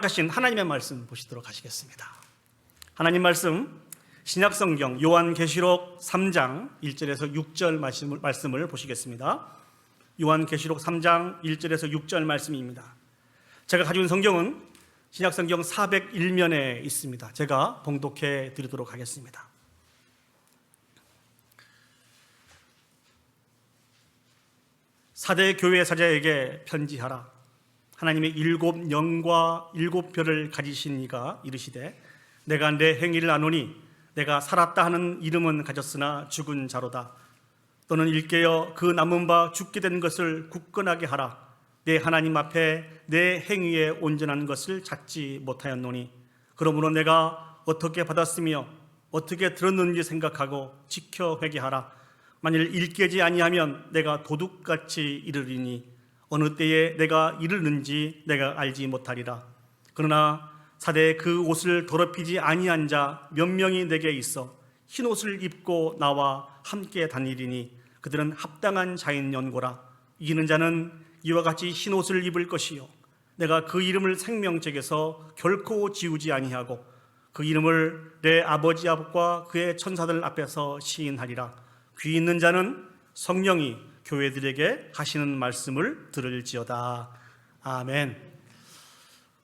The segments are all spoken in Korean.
하신 하나님의 말씀 보시도록 하시겠습니다. 하나님 말씀 신약성경 요한계시록 3장 1절에서 6절 말씀을 보시겠습니다. 요한계시록 3장 1절에서 6절 말씀입니다. 제가 가지고 있는 성경은 신약성경 401면에 있습니다. 제가 봉독해 드리도록 하겠습니다. 사대 교회 사자에게 편지하라. 하나님의 7 영과 7 별을 가지신 이가 이르시되 내가 내 행위를 아노니 내가 살았다 하는 이름은 가졌으나 죽은 자로다. 또는 일깨어 그 남은 바 죽게 된 것을 굳건하게 하라. 내 하나님 앞에 내 행위에 온전한 것을 찾지 못하였노니 그러므로 내가 어떻게 받았으며 어떻게 들었는지 생각하고 지켜 회개하라. 만일 일깨지 아니하면 내가 도둑같이 이르리니 어느 때에 내가 이르는지 내가 알지 못하리라. 그러나 사대 그 옷을 더럽히지 아니한 자 몇 명이 내게 있어 흰 옷을 입고 나와 함께 다니리니 그들은 합당한 자인 연고라. 이기는 자는 이와 같이 흰 옷을 입을 것이요 내가 그 이름을 생명책에서 결코 지우지 아니하고 그 이름을 내 아버지 앞과 그의 천사들 앞에서 시인하리라. 귀 있는 자는 성령이 교회들에게 하시는 말씀을 들을지어다. 아멘.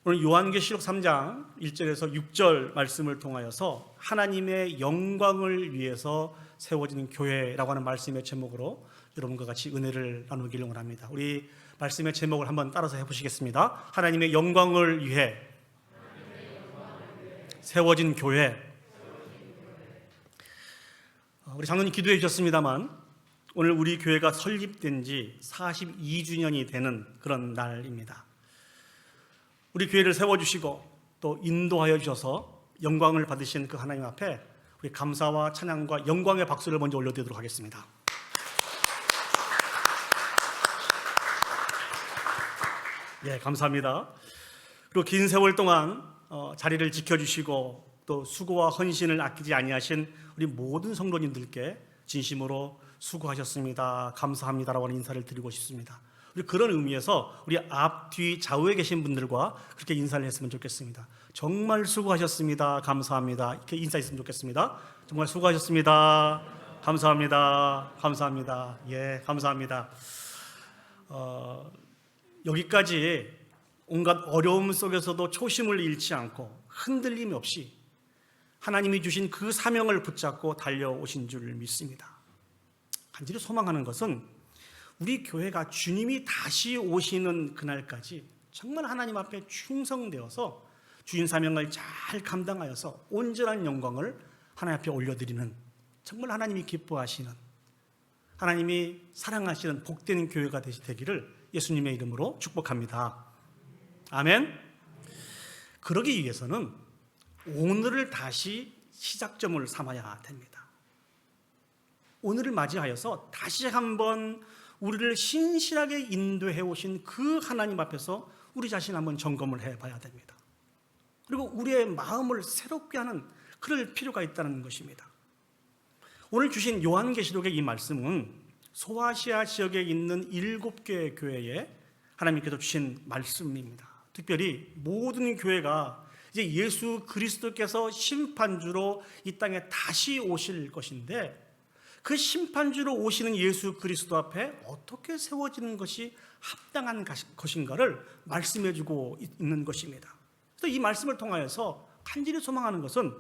오늘 요한계시록 3장 1절에서 6절 말씀을 통하여서 하나님의 영광을 위해서 세워지는 교회라고 하는 말씀의 제목으로 여러분과 같이 은혜를 나누기를 원합니다. 우리 말씀의 제목을 한번 따라서 해보시겠습니다. 하나님의 영광을 위해 세워진 교회. 우리 장로님 기도해 주셨습니다만 오늘 우리 교회가 설립된 지 42주년이 되는 그런 날입니다. 우리 교회를 세워주시고 또 인도하여 주셔서 영광을 받으신 그 하나님 앞에 우리 감사와 찬양과 영광의 박수를 먼저 올려드리도록 하겠습니다. 예, 감사합니다. 그리고 긴 세월 동안 자리를 지켜주시고 또 수고와 헌신을 아끼지 아니하신 우리 모든 성도님들께 진심으로 수고하셨습니다. 감사합니다라고 하는 인사를 드리고 싶습니다. 우리 그런 의미에서 우리 앞, 뒤, 좌우에 계신 분들과 그렇게 인사를 했으면 좋겠습니다. 정말 수고하셨습니다. 감사합니다. 이렇게 인사했으면 좋겠습니다. 정말 수고하셨습니다. 감사합니다. 감사합니다. 예, 감사합니다. 여기까지 온갖 어려움 속에서도 초심을 잃지 않고 흔들림 없이 하나님이 주신 그 사명을 붙잡고 달려오신 줄 믿습니다. 간절히 소망하는 것은 우리 교회가 주님이 다시 오시는 그날까지 정말 하나님 앞에 충성되어서 주인 사명을 잘 감당하여서 온전한 영광을 하나님 앞에 올려드리는 정말 하나님이 기뻐하시는 하나님이 사랑하시는 복된 교회가 되기를 예수님의 이름으로 축복합니다. 아멘. 그러기 위해서는 오늘을 다시 시작점을 삼아야 됩니다. 오늘을 맞이하여서 다시 한번 우리를 신실하게 인도해 오신 그 하나님 앞에서 우리 자신 한번 점검을 해봐야 됩니다. 그리고 우리의 마음을 새롭게 하는 그럴 필요가 있다는 것입니다. 오늘 주신 요한계시록의 이 말씀은 소아시아 지역에 있는 7개의 교회에 하나님께서 주신 말씀입니다. 특별히 모든 교회가 이제 예수 그리스도께서 심판주로 이 땅에 다시 오실 것인데 그 심판주로 오시는 예수 그리스도 앞에 어떻게 세워지는 것이 합당한 것인가를 말씀해주고 있는 것입니다. 그래서 이 말씀을 통하여서 간절히 소망하는 것은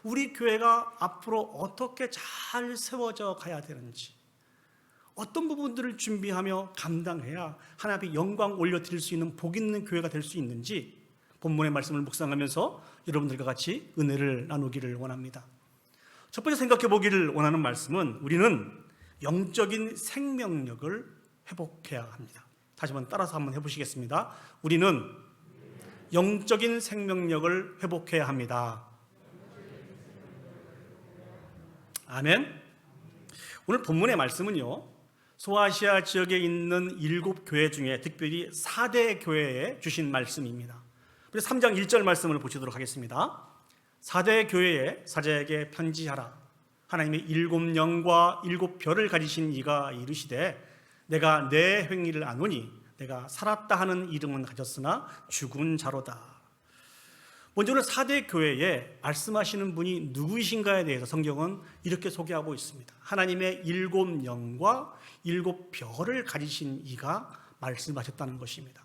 우리 교회가 앞으로 어떻게 잘 세워져 가야 되는지, 어떤 부분들을 준비하며 감당해야 하나님 앞에 영광 올려드릴 수 있는 복 있는 교회가 될 수 있는지 본문의 말씀을 묵상하면서 여러분들과 같이 은혜를 나누기를 원합니다. 첫 번째 생각해 보기를 원하는 말씀은 우리는 영적인 생명력을 회복해야 합니다. 다시 한번 따라서 한번 해보시겠습니다. 우리는 영적인 생명력을 회복해야 합니다. 아멘. 오늘 본문의 말씀은요, 소아시아 지역에 있는 7교회 중에 특별히 4대 교회에 주신 말씀입니다. 그래서 3장 1절 말씀을 보시도록 하겠습니다. 4대 교회의 사자에게 편지하라. 하나님의 7 영과 7 별을 가지신 이가 이르시되 내가 내 행위를 아노니 내가 살았다 하는 이름은 가졌으나 죽은 자로다. 먼저 오늘 4대 교회에 말씀하시는 분이 누구이신가에 대해서 성경은 이렇게 소개하고 있습니다. 하나님의 7영과 7별을 가지신 이가 말씀하셨다는 것입니다.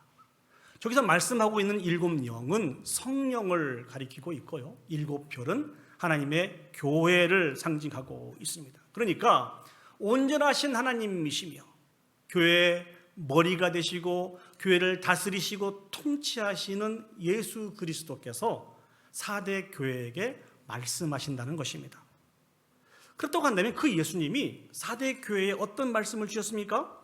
저기서 말씀하고 있는 7영은 성령을 가리키고 있고요, 7별은 하나님의 교회를 상징하고 있습니다. 그러니까 온전하신 하나님이시며 교회의 머리가 되시고 교회를 다스리시고 통치하시는 예수 그리스도께서 4대 교회에게 말씀하신다는 것입니다. 그렇다고 한다면 그 예수님이 4대 교회에 어떤 말씀을 주셨습니까?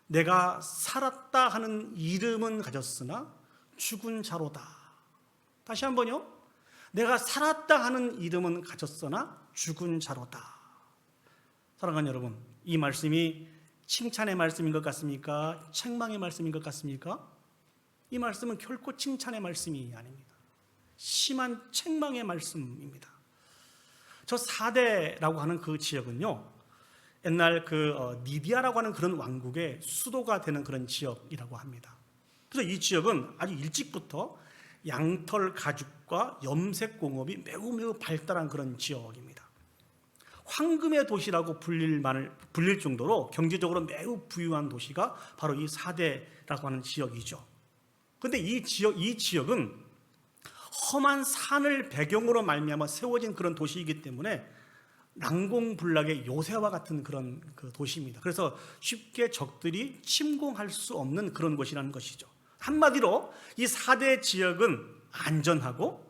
내가 살았다 하는 이름은 가졌으나 죽은 자로다. 다시 한번요. 내가 살았다 하는 이름은 가졌으나 죽은 자로다. 사랑하는 여러분, 이 말씀이 칭찬의 말씀인 것 같습니까? 책망의 말씀인 것 같습니까? 이 말씀은 결코 칭찬의 말씀이 아닙니다. 심한 책망의 말씀입니다. 저 4대라고 하는 그 지역은요, 옛날 니디아라고 하는 그런 왕국의 수도가 되는 그런 지역이라고 합니다. 그래서 이 지역은 아주 일찍부터 양털 가죽과 염색 공업이 매우 발달한 그런 지역입니다. 황금의 도시라고 불릴 정도로 경제적으로 매우 부유한 도시가 바로 이 4대라고 하는 지역이죠. 그런데 이 지역은 험한 산을 배경으로 말미암아 세워진 그런 도시이기 때문에 난공불락의 요새와 같은 그런 도시입니다. 그래서 쉽게 적들이 침공할 수 없는 그런 곳이라는 것이죠. 한마디로 이 4대 지역은 안전하고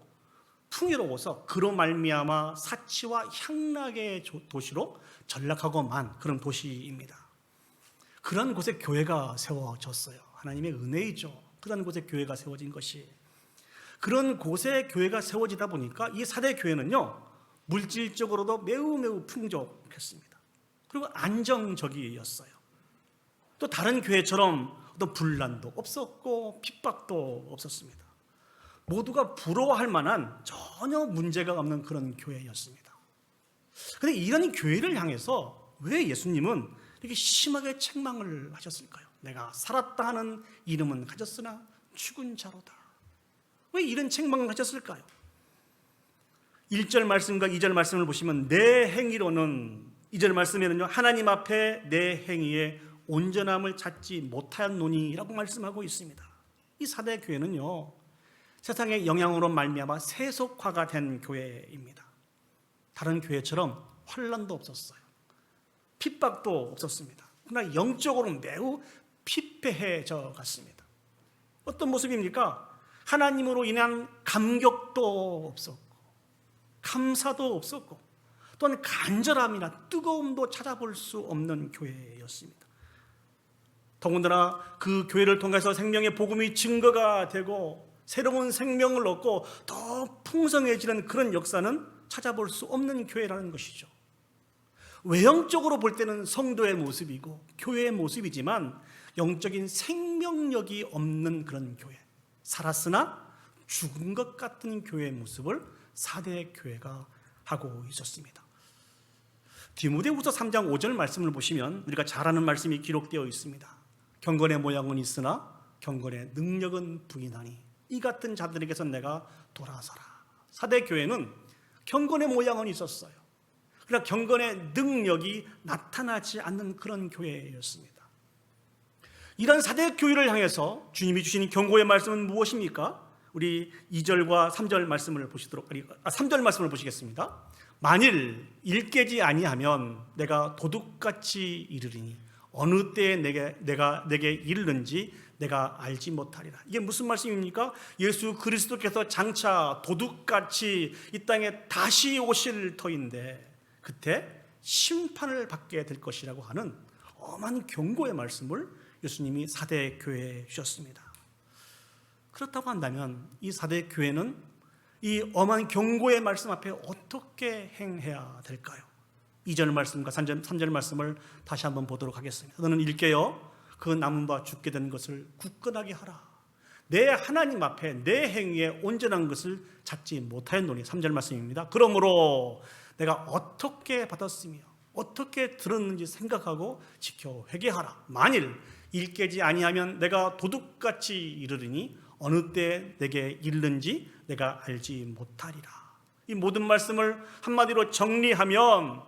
풍요로워서 그로 말미암아 사치와 향락의 도시로 전락하고만 그런 도시입니다. 그런 곳에 교회가 세워졌어요. 하나님의 은혜이죠. 그런 곳에 교회가 세워진 것이. 그런 곳에 교회가 세워지다 보니까 이 4대 교회는요, 물질적으로도 매우 풍족했습니다. 그리고 안정적이었어요. 또 다른 교회처럼 어떤 분란도 없었고 핍박도 없었습니다. 모두가 부러워할 만한 전혀 문제가 없는 그런 교회였습니다. 그런데 이런 교회를 향해서 왜 예수님은 이렇게 심하게 책망을 하셨을까요? 내가 살았다 하는 이름은 가졌으나 죽은 자로다. 왜 이런 책망을 하셨을까요? 1절 말씀과 2절 말씀을 보시면 내 행위로는, 2절 말씀에는요, 하나님 앞에 내 행위에 온전함을 찾지 못하였노니라고 말씀하고 있습니다. 이 4대 교회는요, 세상의 영향으로 말미암아 세속화가 된 교회입니다. 다른 교회처럼 환난도 없었어요. 핍박도 없었습니다. 그러나 영적으로 매우 피폐해져 갔습니다. 어떤 모습입니까? 하나님으로 인한 감격도 없었고 감사도 없었고 또한 간절함이나 뜨거움도 찾아볼 수 없는 교회였습니다. 더군다나 그 교회를 통해서 생명의 복음이 증거가 되고 새로운 생명을 얻고 더 풍성해지는 그런 역사는 찾아볼 수 없는 교회라는 것이죠. 외형적으로 볼 때는 성도의 모습이고 교회의 모습이지만 영적인 생명력이 없는 그런 교회, 살았으나 죽은 것 같은 교회의 모습을 4대 교회가 하고 있었습니다. 디모데후서 3장 5절 말씀을 보시면 우리가 잘 아는 말씀이 기록되어 있습니다. 경건의 모양은 있으나 경건의 능력은 부인하니 이 같은 자들에게서 내가 돌아서라. 4대 교회는 경건의 모양은 있었어요. 그러나 경건의 능력이 나타나지 않는 그런 교회였습니다. 이런 4대 교회를 향해서 주님이 주신 경고의 말씀은 무엇입니까? 우리 2절과 3절 말씀을 보시도록 3절 말씀을 보시겠습니다. 만일 일깨지 아니하면 내가 도둑같이 이르리니 어느 때에 내게 이르는지 내가 알지 못하리라. 이게 무슨 말씀입니까? 예수 그리스도께서 장차 도둑같이 이 땅에 다시 오실 터인데 그때 심판을 받게 될 것이라고 하는 엄한 경고의 말씀을 예수님이 4대 교회에 주셨습니다. 그렇다고 한다면 이 4대 교회는 이 엄한 경고의 말씀 앞에 어떻게 행해야 될까요? 2절 말씀과 3절 말씀을 다시 한번 보도록 하겠습니다. 저는 읽게요. 그 남은 바 죽게 된 것을 굳건하게 하라. 내 하나님 앞에 내 행위에 온전한 것을 찾지 못하였노니. 3절 말씀입니다. 그러므로 내가 어떻게 받았으며 어떻게 들었는지 생각하고 지켜 회개하라. 만일 일깨지 아니하면 내가 도둑같이 이르리니 어느 때 내게 이르는지 내가 알지 못하리라. 이 모든 말씀을 한마디로 정리하면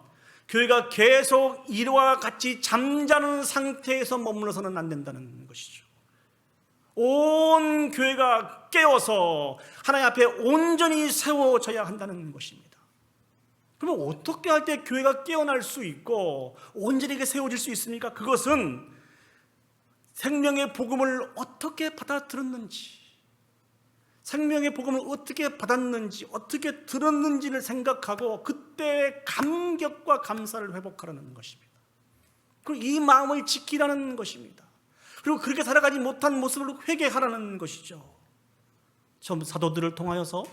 교회가 계속 이와 같이 잠자는 상태에서 머물러서는 안 된다는 것이죠. 온 교회가 깨어서 하나님 앞에 온전히 세워져야 한다는 것입니다. 그러면 어떻게 할 때 교회가 깨어날 수 있고 온전히 세워질 수 있습니까? 그것은 생명의 복음을 어떻게 받아들였는지, 생명의 복음을 어떻게 받았는지, 어떻게 들었는지를 생각하고 그때 감격과 감사를 회복하라는 것입니다. 그리고 이 마음을 지키라는 것입니다. 그리고 그렇게 살아가지 못한 모습을 회개하라는 것이죠. 사도들을 통하여서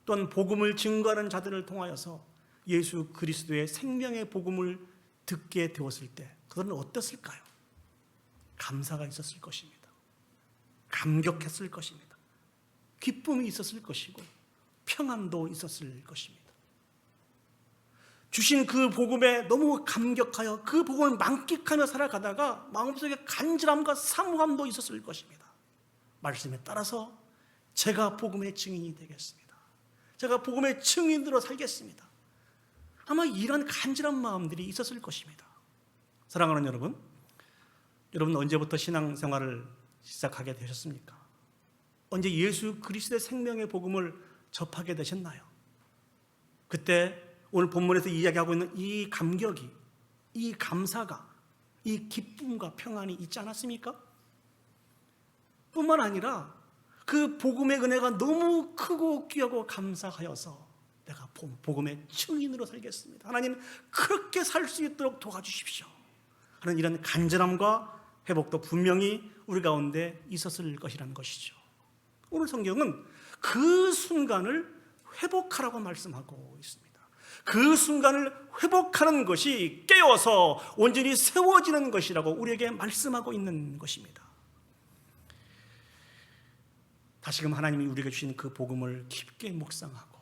또한 복음을 증거하는 자들을 통하여서 예수 그리스도의 생명의 복음을 듣게 되었을 때 그들은 어땠을까요? 감사가 있었을 것입니다. 감격했을 것입니다. 기쁨이 있었을 것이고 평안도 있었을 것입니다. 주신 그 복음에 너무 감격하여 그 복음을 만끽하며 살아가다가 마음속에 간절함과 사모함도 있었을 것입니다. 말씀에 따라서 제가 복음의 증인이 되겠습니다. 제가 복음의 증인으로 살겠습니다. 아마 이런 간절한 마음들이 있었을 것입니다. 사랑하는 여러분, 여러분 언제부터 신앙생활을 시작하게 되셨습니까? 언제 예수 그리스도의 생명의 복음을 접하게 되셨나요? 그때 오늘 본문에서 이야기하고 있는 이 감격이, 이 감사가, 이 기쁨과 평안이 있지 않았습니까? 뿐만 아니라 그 복음의 은혜가 너무 크고 귀하고 감사하여서 내가 복음의 증인으로 살겠습니다. 하나님 그렇게 살 수 있도록 도와주십시오 하는 이런 간절함과 회복도 분명히 우리 가운데 있었을 것이라는 것이죠. 오늘 성경은 그 순간을 회복하라고 말씀하고 있습니다. 그 순간을 회복하는 것이 깨어서 온전히 세워지는 것이라고 우리에게 말씀하고 있는 것입니다. 다시금 하나님이 우리에게 주신 그 복음을 깊게 묵상하고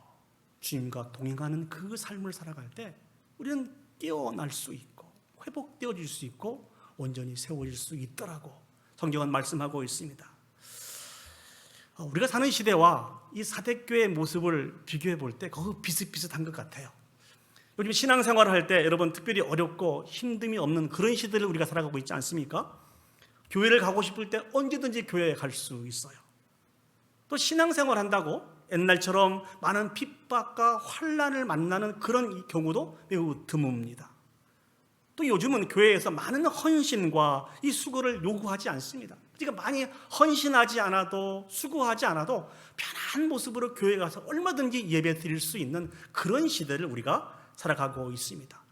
주님과 동행하는 그 삶을 살아갈 때 우리는 깨어날 수 있고 회복되어질 수 있고 온전히 세워질 수 있더라고 성경은 말씀하고 있습니다. 우리가 사는 시대와 이 사대교회의 모습을 비교해 볼 때 거의 비슷비슷한 것 같아요. 요즘 신앙생활을 할 때 여러분 특별히 어렵고 힘듦이 없는 그런 시대를 우리가 살아가고 있지 않습니까? 교회를 가고 싶을 때 언제든지 교회에 갈 수 있어요. 또 신앙생활 한다고 옛날처럼 많은 핍박과 환난을 만나는 그런 경우도 매우 드뭅니다. 또 요즘은 교회에서 많은 헌신과 이 수고를 요구하지 않습니다. 그러니까 많이 헌신하지 않아도 수고하지 않아도 편한 모습으로 교회에 가서 얼마든지 예배 드릴 수 있는 그런 시대를 우리가 살아가고 있습니다.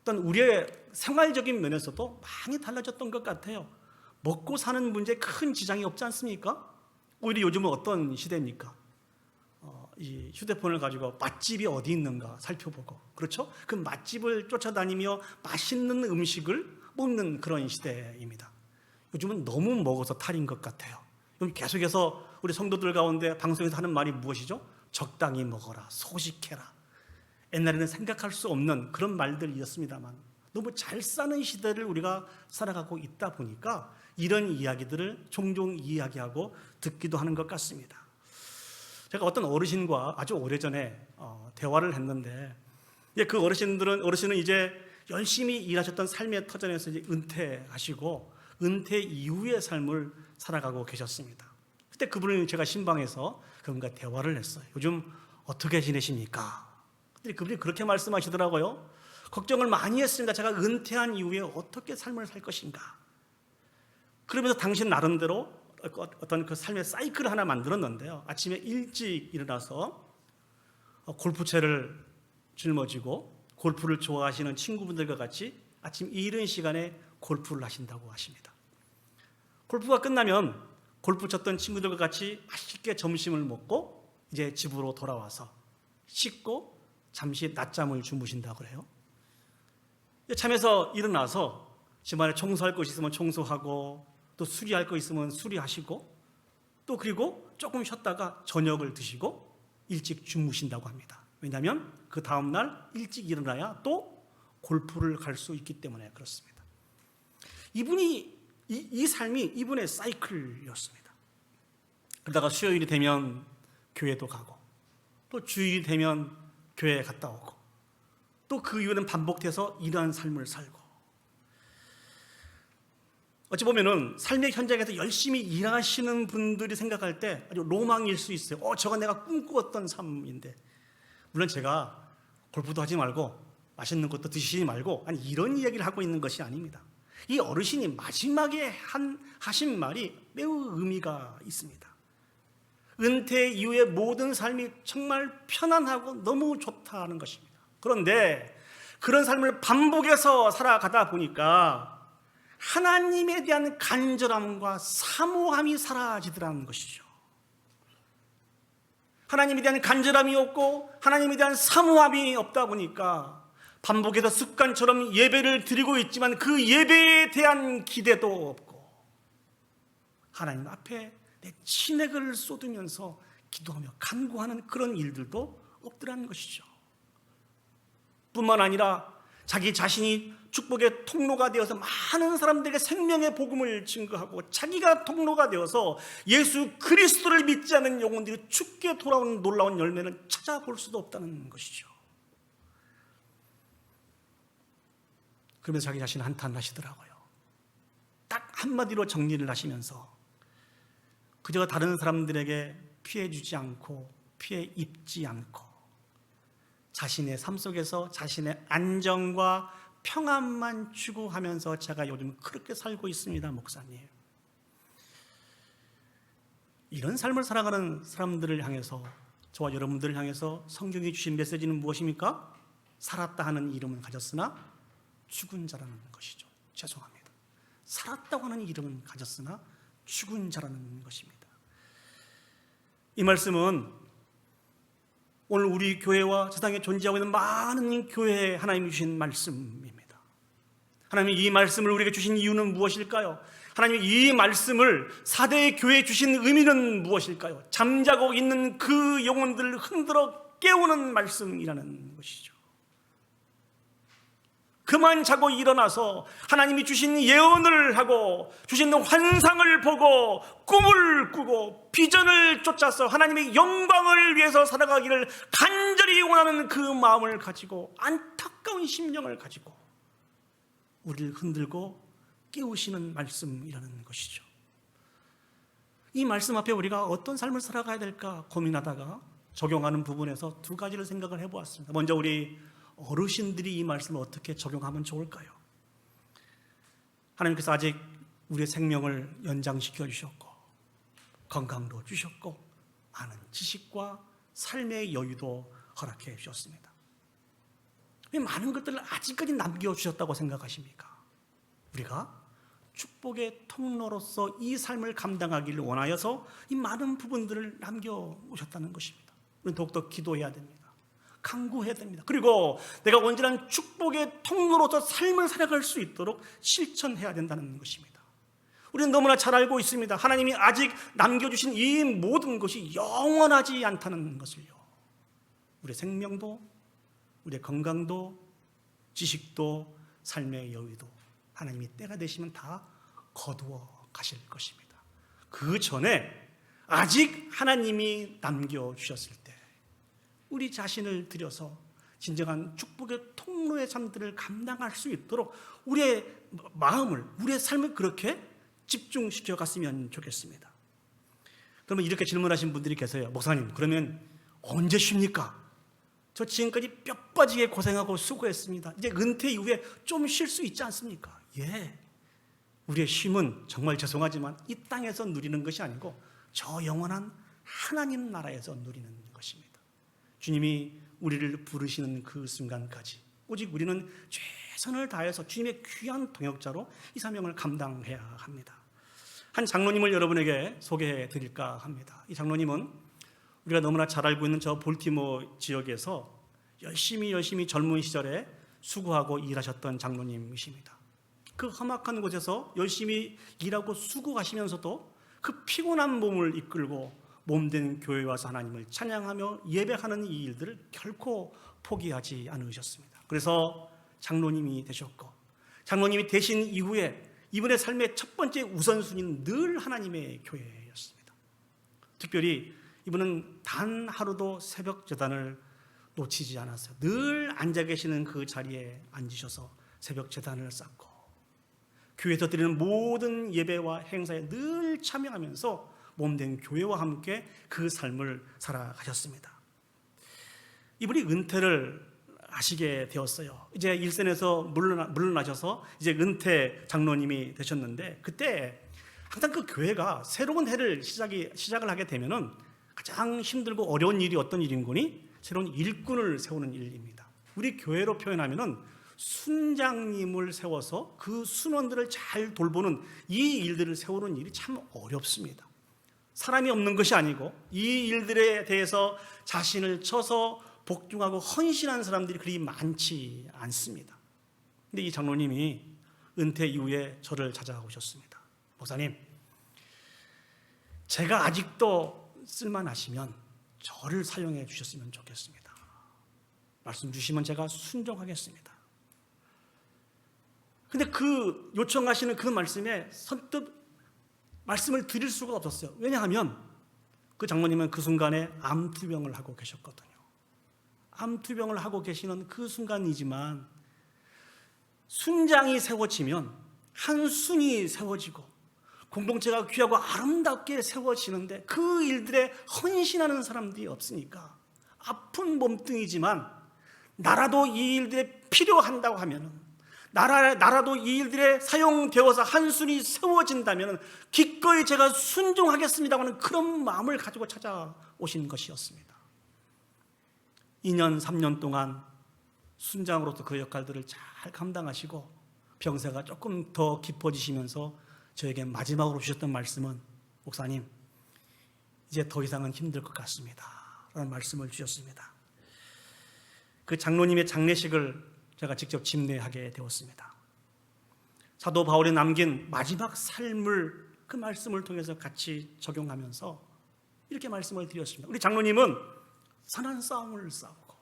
어떤 우리의 생활적인 면에서도 많이 달라졌던 것 같아요. 먹고 사는 문제에 큰 지장이 없지 않습니까? 오히려 요즘은 어떤 시대입니까? 이 휴대폰을 가지고 맛집이 어디 있는가 살펴보고, 그렇죠? 그 맛집을 쫓아다니며 맛있는 음식을 먹는 그런 시대입니다. 요즘은 너무 먹어서 탈인 것 같아요. 계속해서 우리 성도들 가운데 방송에서 하는 말이 무엇이죠? 적당히 먹어라, 소식해라. 옛날에는 생각할 수 없는 그런 말들이었습니다만 너무 잘 사는 시대를 우리가 살아가고 있다 보니까 이런 이야기들을 종종 이야기하고 듣기도 하는 것 같습니다. 제가 어떤 어르신과 아주 오래전에 대화를 했는데 그 어르신은 이제 열심히 일하셨던 삶의 터전에서 이제 은퇴하시고 은퇴 이후의 삶을 살아가고 계셨습니다. 그때 그분을 제가 신방에서 그분과 대화를 했어요. 요즘 어떻게 지내십니까? 근데 그분이 그렇게 말씀하시더라고요. 걱정을 많이 했습니다. 제가 은퇴한 이후에 어떻게 삶을 살 것인가. 그러면서 당신 나름대로 어떤 그 삶의 사이클을 하나 만들었는데요. 아침에 일찍 일어나서 골프채를 짊어지고 골프를 좋아하시는 친구분들과 같이 아침 이른 시간에 골프를 하신다고 하십니다. 골프가 끝나면 골프 쳤던 친구들과 같이 맛있게 점심을 먹고 이제 집으로 돌아와서 씻고 잠시 낮잠을 주무신다고 그래요. 잠에서 일어나서 집안에 청소할 것이 있으면 청소하고 또 수리할 거 있으면 수리하시고 또 그리고 조금 쉬었다가 저녁을 드시고 일찍 주무신다고 합니다. 왜냐하면 그 다음날 일찍 일어나야 또 골프를 갈 수 있기 때문에 그렇습니다. 이 삶이 이분의 사이클이었습니다. 그러다가 수요일이 되면 교회도 가고, 또 주일이 되면 교회에 갔다 오고, 또 그 이후에는 반복돼서 이러한 삶을 살고, 어찌 보면은 삶의 현장에서 열심히 일하시는 분들이 생각할 때 아주 로망일 수 있어요. 저가 내가 꿈꾸었던 삶인데, 물론 제가 골프도 하지 말고 맛있는 것도 드시지 말고 아니 이런 이야기를 하고 있는 것이 아닙니다. 이 어르신이 마지막에 하신 말이 매우 의미가 있습니다. 은퇴 이후의 모든 삶이 정말 편안하고 너무 좋다는 것입니다. 그런데 그런 삶을 반복해서 살아가다 보니까 하나님에 대한 간절함과 사모함이 사라지더라는 것이죠. 하나님에 대한 간절함이 없고 하나님에 대한 사모함이 없다 보니까 반복해서 습관처럼 예배를 드리고 있지만 그 예배에 대한 기대도 없고 하나님 앞에 내 진액을 쏟으면서 기도하며 간구하는 그런 일들도 없더라는 것이죠. 뿐만 아니라 자기 자신이 축복의 통로가 되어서 많은 사람들에게 생명의 복음을 증거하고 자기가 통로가 되어서 예수 그리스도를 믿지 않는 영혼들이 죽게 돌아오는 놀라운 열매는 찾아볼 수도 없다는 것이죠. 그러면서 자기 자신 한탄하시더라고요. 딱 한마디로 정리를 하시면서 그저 다른 사람들에게 피해 주지 않고 피해 입지 않고 자신의 삶 속에서 자신의 안정과 평안만 추구하면서 제가 요즘 그렇게 살고 있습니다, 목사님. 이런 삶을 살아가는 사람들을 향해서, 저와 여러분들을 향해서 성경이 주신 메시지는 무엇입니까? 살았다 하는 이름은 가졌으나 죽은 자라는 것이죠. 죄송합니다. 살았다고 하는 이름은 가졌으나 죽은 자라는 것입니다. 이 말씀은 오늘 우리 교회와 세상에 존재하고 있는 많은 교회에 하나님이 주신 말씀입니다. 하나님이 이 말씀을 우리에게 주신 이유는 무엇일까요? 하나님이 이 말씀을 4대 교회에 주신 의미는 무엇일까요? 잠자고 있는 그 영혼들을 흔들어 깨우는 말씀이라는 것이죠. 그만 자고 일어나서 하나님이 주신 예언을 하고 주신 환상을 보고 꿈을 꾸고 비전을 쫓아서 하나님의 영광을 위해서 살아가기를 간절히 원하는 그 마음을 가지고 안타까운 심령을 가지고 우리를 흔들고 깨우시는 말씀이라는 것이죠. 이 말씀 앞에 우리가 어떤 삶을 살아가야 될까 고민하다가 적용하는 부분에서 두 가지를 생각을 해보았습니다. 먼저 우리 어르신들이 이 말씀을 어떻게 적용하면 좋을까요? 하나님께서 아직 우리의 생명을 연장시켜 주셨고 건강도 주셨고 많은 지식과 삶의 여유도 허락해 주셨습니다. 왜 많은 것들을 아직까지 남겨주셨다고 생각하십니까? 우리가 축복의 통로로서 이 삶을 감당하기를 원하여서 이 많은 부분들을 남겨오셨다는 것입니다. 우리는 더욱더 기도해야 됩니다. 간구해야 됩니다. 그리고 내가 온전한 축복의 통로로서 삶을 살아갈 수 있도록 실천해야 된다는 것입니다. 우리는 너무나 잘 알고 있습니다. 하나님이 아직 남겨주신 이 모든 것이 영원하지 않다는 것을요. 우리의 생명도, 우리의 건강도, 지식도, 삶의 여유도 하나님이 때가 되시면 다 거두어 가실 것입니다. 그 전에 아직 하나님이 남겨주셨을 때 우리 자신을 들여서 진정한 축복의 통로의 삶들을 감당할 수 있도록 우리의 마음을, 우리의 삶을 그렇게 집중시켜 갔으면 좋겠습니다. 그러면 이렇게 질문하신 분들이 계세요. 목사님, 그러면 언제 쉽니까? 저 지금까지 뼈 빠지게 고생하고 수고했습니다. 이제 은퇴 이후에 좀 쉴 수 있지 않습니까? 예. 우리의 쉼은 정말 죄송하지만 이 땅에서 누리는 것이 아니고 저 영원한 하나님 나라에서 누리는 것입니다. 주님이 우리를 부르시는 그 순간까지 오직 우리는 최선을 다해서 주님의 귀한 동역자로 이 사명을 감당해야 합니다. 한 장로님을 여러분에게 소개해 드릴까 합니다. 이 장로님은 우리가 너무나 잘 알고 있는 저 볼티모어 지역에서 열심히 젊은 시절에 수고하고 일하셨던 장로님이십니다. 그 험악한 곳에서 열심히 일하고 수고하시면서도 그 피곤한 몸을 이끌고 몸된 교회에 와서 하나님을 찬양하며 예배하는 이 일들을 결코 포기하지 않으셨습니다. 그래서 장로님이 되셨고 장로님이 되신 이후에 이분의 삶의 첫 번째 우선순위는 늘 하나님의 교회였습니다. 특별히 이분은 단 하루도 새벽 제단을 놓치지 않았어요. 늘 앉아 계시는 그 자리에 앉으셔서 새벽 제단을 쌓고 교회에서 드리는 모든 예배와 행사에 늘 참여하면서 몸된 교회와 함께 그 삶을 살아가셨습니다. 이분이 은퇴를 하시게 되었어요. 이제 일선에서 물러나셔서 이제 은퇴 장로님이 되셨는데, 그때 항상 그 교회가 새로운 해를 시작을 하게 되면은 가장 힘들고 어려운 일이 어떤 일인 거니? 새로운 일꾼을 세우는 일입니다. 우리 교회로 표현하면은 순장님을 세워서 그 순원들을 잘 돌보는 이 일들을 세우는 일이 참 어렵습니다. 사람이 없는 것이 아니고 이 일들에 대해서 자신을 쳐서 복종하고 헌신한 사람들이 그리 많지 않습니다. 근데 이 장로님이 은퇴 이후에 저를 찾아오셨습니다. 목사님, 제가 아직도 쓸만하시면 저를 사용해 주셨으면 좋겠습니다. 말씀 주시면 제가 순종하겠습니다. 근데 그 요청하시는 그 말씀에 선뜻 말씀을 드릴 수가 없었어요. 왜냐하면 그 장로님은 그 순간에 암투병을 하고 계셨거든요. 암투병을 하고 계시는 그 순간이지만 순장이 세워지면 한 순이 세워지고 공동체가 귀하고 아름답게 세워지는데 그 일들에 헌신하는 사람들이 없으니까 아픈 몸뚱이지만 나라도 이 일들에 필요한다고 하면은 나라도 이 일들에 사용되어서 한 순이 세워진다면 기꺼이 제가 순종하겠습니다 하는 그런 마음을 가지고 찾아오신 것이었습니다. 2년 3년 동안 순장으로서 그 역할들을 잘 감당하시고 병세가 조금 더 깊어지시면서 저에게 마지막으로 주셨던 말씀은, 목사님, 이제 더 이상은 힘들 것 같습니다 라는 말씀을 주셨습니다. 그 장로님의 장례식을 제가 직접 집례하게 되었습니다. 사도 바울이 남긴 마지막 삶을 그 말씀을 통해서 같이 적용하면서 이렇게 말씀을 드렸습니다. 우리 장로님은 선한 싸움을 싸우고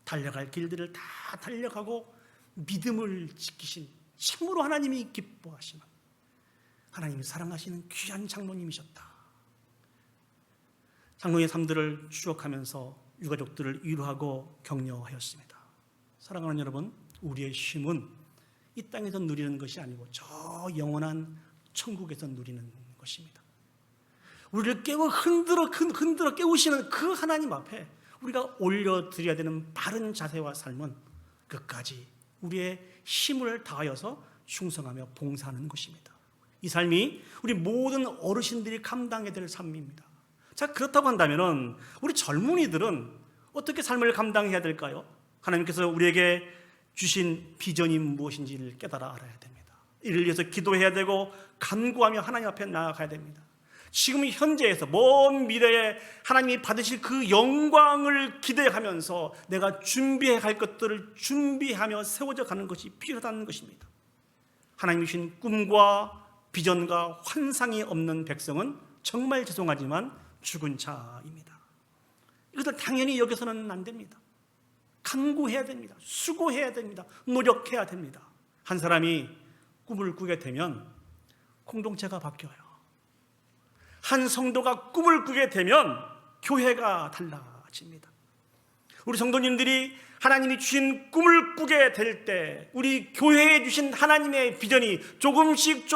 달려갈 길들을 다 달려가고 믿음을 지키신 참으로 하나님이 기뻐하시는, 하나님이 사랑하시는 귀한 장로님이셨다. 장로의 삶들을 추억하면서 유가족들을 위로하고 격려하였습니다. 사랑하는 여러분, 우리의 쉼은 이 땅에서 누리는 것이 아니고 저 영원한 천국에서 누리는 것입니다. 우리를 흔들어 깨우시는 그 하나님 앞에 우리가 올려드려야 되는 바른 자세와 삶은 끝까지 우리의 힘을 다하여서 충성하며 봉사하는 것입니다. 이 삶이 우리 모든 어르신들이 감당해야 될 삶입니다. 자, 그렇다고 한다면 우리 젊은이들은 어떻게 삶을 감당해야 될까요? 하나님께서 우리에게 주신 비전이 무엇인지를 깨달아 알아야 됩니다. 이를 위해서 기도해야 되고 간구하며 하나님 앞에 나아가야 됩니다. 지금 현재에서 먼 미래에 하나님이 받으실 그 영광을 기대하면서 내가 준비해 갈 것들을 준비하며 세워져 가는 것이 필요하다는 것입니다. 하나님이 주신 꿈과 비전과 환상이 없는 백성은 정말 죄송하지만 죽은 자입니다. 이것을 당연히 여기서는 안 됩니다. 간구해야 됩니다. 수고해야 됩니다. 노력해야 됩니다. 한 사람이 꿈을 꾸게 되면 공동체가 바뀌어요. 한 성도가 꿈을 꾸게 되면 교회가 달라집니다. 우리 성도님들이 하나님이 주신 꿈을 꾸게 될 때 우리 교회에 주신 하나님의 비전이 조금씩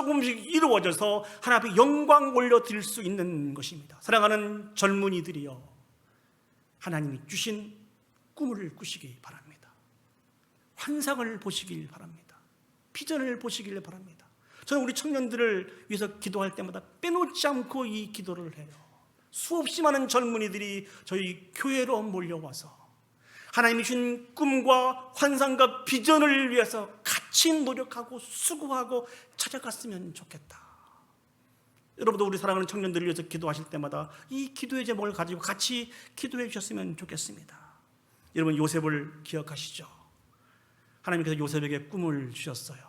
이루어져서 하나님 앞에 영광 올려드릴 수 있는 것입니다. 사랑하는 젊은이들이여, 하나님이 주신 꿈을 꾸시기 바랍니다. 환상을 보시길 바랍니다. 비전을 보시길 바랍니다. 저는 우리 청년들을 위해서 기도할 때마다 빼놓지 않고 이 기도를 해요. 수없이 많은 젊은이들이 저희 교회로 몰려와서 하나님이 주신 꿈과 환상과 비전을 위해서 같이 노력하고 수고하고 찾아갔으면 좋겠다. 여러분도 우리 사랑하는 청년들을 위해서 기도하실 때마다 이 기도의 제목을 가지고 같이 기도해 주셨으면 좋겠습니다. 여러분, 요셉을 기억하시죠? 하나님께서 요셉에게 꿈을 주셨어요.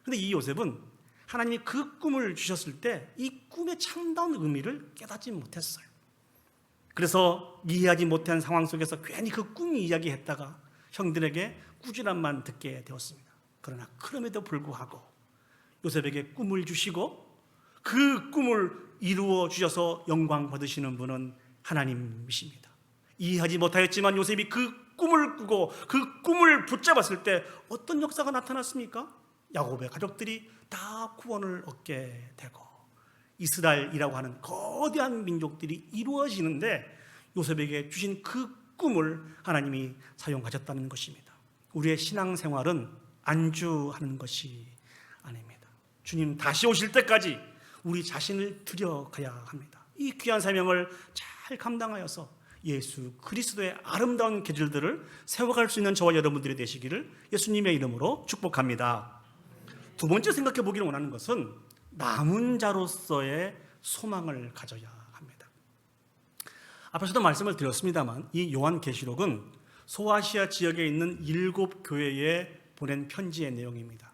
그런데 이 요셉은 하나님이 그 꿈을 주셨을 때 이 꿈의 참다운 의미를 깨닫지 못했어요. 그래서 이해하지 못한 상황 속에서 괜히 그 꿈 이야기했다가 형들에게 꾸지람만 듣게 되었습니다. 그러나 그럼에도 불구하고 요셉에게 꿈을 주시고 그 꿈을 이루어 주셔서 영광 받으시는 분은 하나님이십니다. 이해하지 못하였지만 요셉이 그 꿈을 꾸고 그 꿈을 붙잡았을 때 어떤 역사가 나타났습니까? 야곱의 가족들이 다 구원을 얻게 되고 이스라엘이라고 하는 거대한 민족들이 이루어지는데 요셉에게 주신 그 꿈을 하나님이 사용하셨다는 것입니다. 우리의 신앙생활은 안주하는 것이 아닙니다. 주님 다시 오실 때까지 우리 자신을 들여가야 합니다. 이 귀한 사명을 잘 감당하여서 예수 그리스도의 아름다운 계절들을 세워갈 수 있는 저와 여러분들이 되시기를 예수님의 이름으로 축복합니다. 두 번째 생각해 보기를 원하는 것은 남은 자로서의 소망을 가져야 합니다. 앞에서도 말씀을 드렸습니다만 이 요한계시록은 소아시아 지역에 있는 7교회에 보낸 편지의 내용입니다.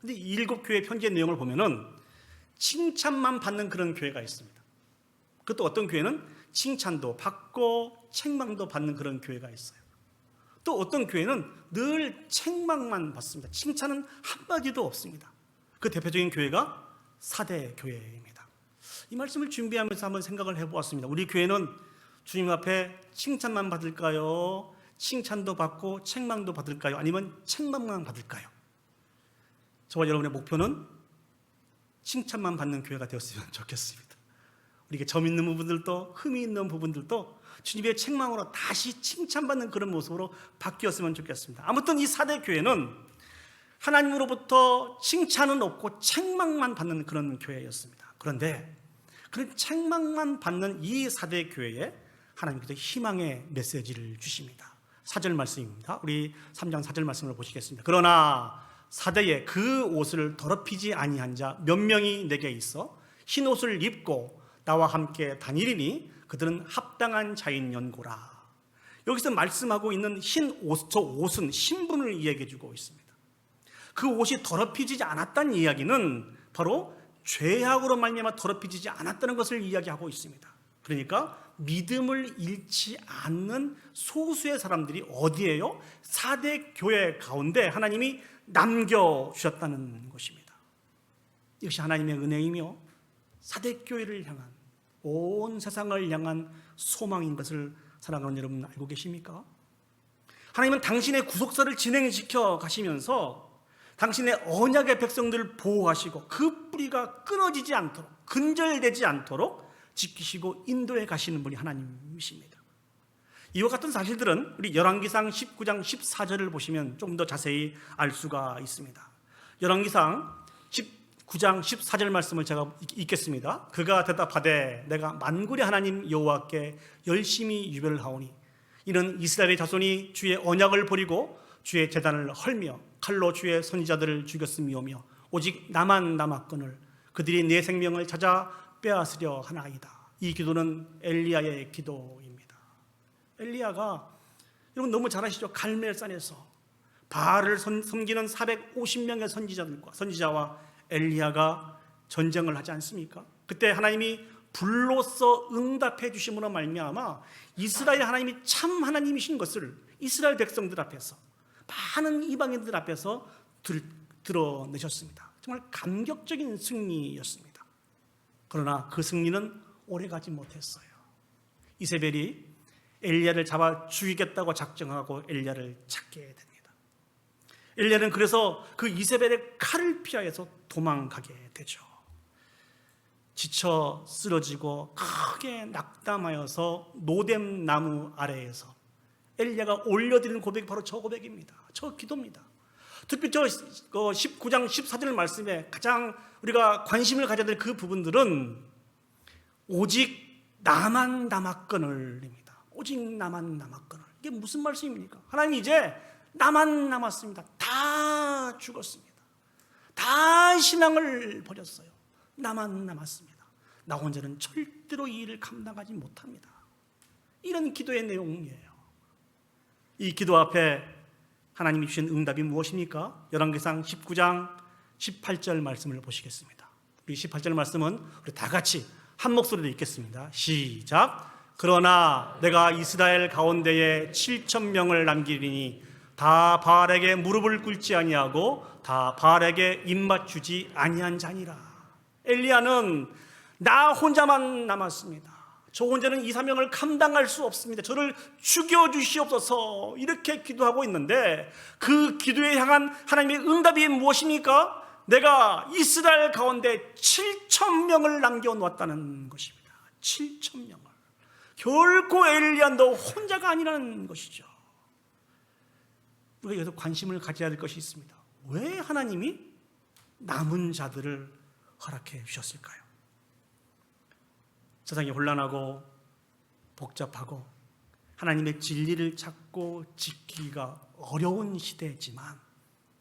근데 이 7교회 편지의 내용을 보면은 칭찬만 받는 그런 교회가 있습니다. 그것도 어떤 교회는 칭찬도 받고 책망도 받는 그런 교회가 있어요. 또 어떤 교회는 늘 책망만 받습니다. 칭찬은 한마디도 없습니다. 그 대표적인 교회가 사대 교회입니다. 이 말씀을 준비하면서 한번 생각을 해보았습니다. 우리 교회는 주님 앞에 칭찬만 받을까요? 칭찬도 받고 책망도 받을까요? 아니면 책망만 받을까요? 저와 여러분의 목표는 칭찬만 받는 교회가 되었으면 좋겠습니다. 우리에게 점 있는 부분들도 흠이 있는 부분들도 주님의 책망으로 다시 칭찬받는 그런 모습으로 바뀌었으면 좋겠습니다. 아무튼 이 사대 교회는 하나님으로부터 칭찬은 없고 책망만 받는 그런 교회였습니다. 그런데 그런 책망만 받는 이 사대 교회에 하나님께서 희망의 메시지를 주십니다. 4절 말씀입니다. 우리 3장 4절 말씀을 보시겠습니다. 그러나 사대에 그 옷을 더럽히지 아니한 자 몇 명이 내게 있어 흰 옷을 입고 나와 함께 다니리니 그들은 합당한 자인 연고라. 여기서 말씀하고 있는 흰 옷, 저 옷은 신분을 이야기해 주고 있습니다. 그 옷이 더럽히지 않았다는 이야기는 바로 죄악으로 말미암아 더럽히지 않았다는 것을 이야기하고 있습니다. 그러니까 믿음을 잃지 않는 소수의 사람들이 어디에요? 사대 교회 가운데 하나님이 남겨주셨다는 것입니다. 이것이 하나님의 은혜이며 사대 교회를 향한 온 세상을 향한 소망인 것을 사랑하는 여러분 알고 계십니까? 하나님은 당신의 구속사를 진행시켜 가시면서 당신의 언약의 백성들을 보호하시고 그 뿌리가 끊어지지 않도록 근절되지 않도록 지키시고 인도해 가시는 분이 하나님이십니다. 이와 같은 사실들은 우리 열왕기상 19장 14절을 보시면 좀 더 자세히 알 수가 있습니다. 열왕기상 19장 14절 말씀을 제가 읽겠습니다. 그가 대답하되 내가 만군의 하나님 여호와께 열심히 유배를 하오니 이는 이스라엘의 자손이 주의 언약을 버리고 주의 제단을 헐며 칼로 주의 선지자들을 죽였음이오며 오직 나만 남았거늘 그들이 내 생명을 찾아 빼앗으려 하나이다. 이 기도는 엘리야의 기도입니다. 엘리야가 여러분 너무 잘 아시죠? 갈멜산에서 바알을 섬기는 450명의 선지자와 엘리야가 전쟁을 하지 않습니까? 그때 하나님이 불로써 응답해 주심으로 말미암아 이스라엘 하나님이 참 하나님이신 것을 이스라엘 백성들 앞에서 많은 이방인들 앞에서 드러내셨습니다. 정말 감격적인 승리였습니다. 그러나 그 승리는 오래가지 못했어요. 이세벨이 엘리야를 잡아 죽이겠다고 작정하고 엘리야를 찾게 됩니다. 엘리야는 그래서 그 이세벨의 칼을 피하여서 도망가게 되죠. 지쳐 쓰러지고 크게 낙담하여서 노뎀 나무 아래에서 엘리야가 올려드리는 고백이 바로 저 고백입니다. 저 기도입니다. 특히 저 19장 14절 말씀에 가장 우리가 관심을 가져야 될 그 부분들은 오직 나만 남았거늘입니다. 오직 나만 남았거늘. 이게 무슨 말씀입니까? 하나님 이제 나만 남았습니다. 다 죽었습니다. 다 신앙을 버렸어요. 나만 남았습니다. 나 혼자는 절대로 이 일을 감당하지 못합니다. 이런 기도의 내용이에요. 이 기도 앞에 하나님이 주신 응답이 무엇입니까? 열왕기상 19장 18절 말씀을 보시겠습니다. 이 18절 말씀은 우리 다 같이 한 목소리로 읽겠습니다. 시작. 그러나 내가 이스라엘 가운데에 7,000명을 남기리니 다 바알에게 무릎을 꿇지 아니하고 다 바알에게 입맞추지 아니한 자니라. 엘리야는 나 혼자만 남았습니다. 저 혼자는 이 사명을 감당할 수 없습니다. 저를 죽여주시옵소서 이렇게 기도하고 있는데 그 기도에 향한 하나님의 응답이 무엇입니까? 내가 이스라엘 가운데 7,000명을 남겨놓았다는 것입니다. 7,000명을. 결코 엘리야 너 혼자가 아니라는 것이죠. 우리가 여기서 관심을 가져야 될 것이 있습니다. 왜 하나님이 남은 자들을 허락해 주셨을까요? 세상이 혼란하고 복잡하고 하나님의 진리를 찾고 지키기가 어려운 시대지만